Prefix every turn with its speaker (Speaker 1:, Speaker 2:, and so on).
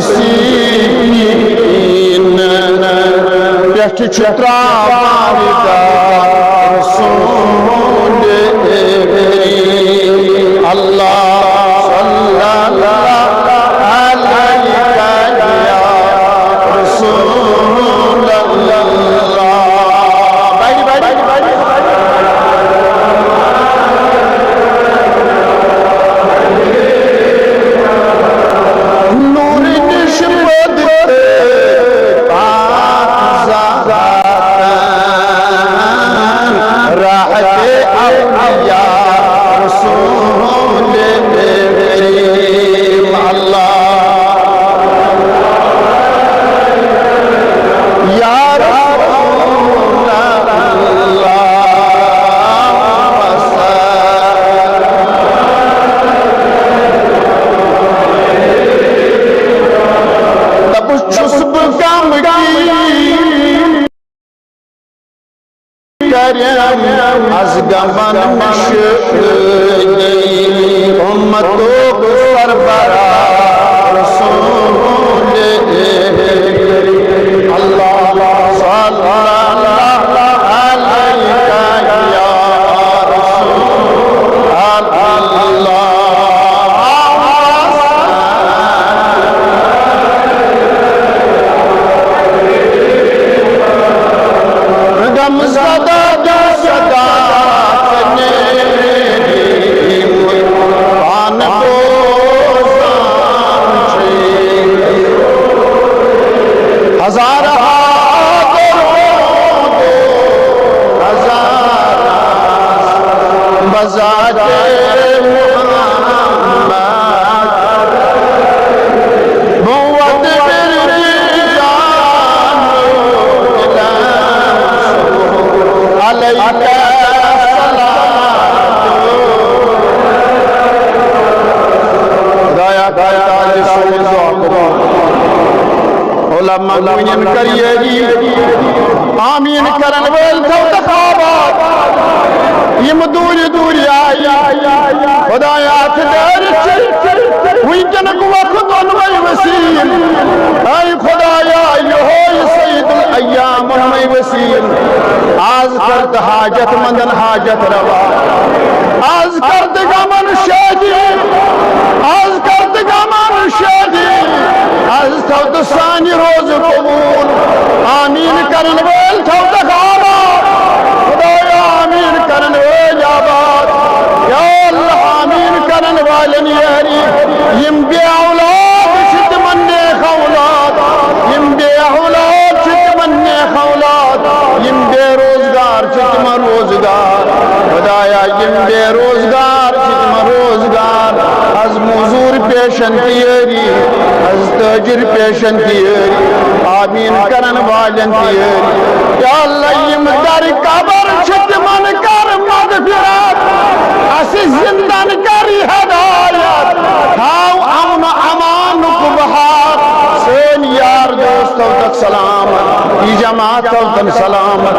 Speaker 1: Scene Peth छुत्रावान रसूल अल्लाह सल्लल्लाहु अलैहि या रसूल अल्लाह। नूर निस्बत राहते अलिया रसूल अल्लाह या रसूल अल्लाह। तब शुस्ब कम की az gaman ummato sarbara rasul Allah sallallahu alayka ya rasul Allah gamzada हजार बजाते मुवद अलैका दया दया उलमा मुइन करिएगी आमीन करन वेल तो तखाबात यम दूर दूर आई खुदायात दर विजन को वक्त अनवय वसीम ऐ खुदाया यो सैयदुल अय्याम अनवय वसीम आज करत हाजत मंदन हाजत रवा आज करत गमन शादी आज करत गमन शादी आज थवत सानी रोज कबूल आमीन करन वेल थवत खाबा खुदाया आमीन करन वेल आबाद या अल्लाह आमीन करन वालन यारी यम बे औलाद शिद मन्ने खौलाद यम बे औलाद शिद मन्ने खौलाद यम बेरोजगार शिद मन रोजगार खुदाया यम बेरोजगार शिद मन रोजगार az muzur पेशन तियरी az ताजिर पेशन तियरी आमीन करन वालन तियरी या अल्लाह यम दर कबर शिद मन कर मगफिरत अस जिंदन करी हदायत हाउ अमन अमान को बहार सेन यार दोस्तों तक सलामत ई जमात तक सलामत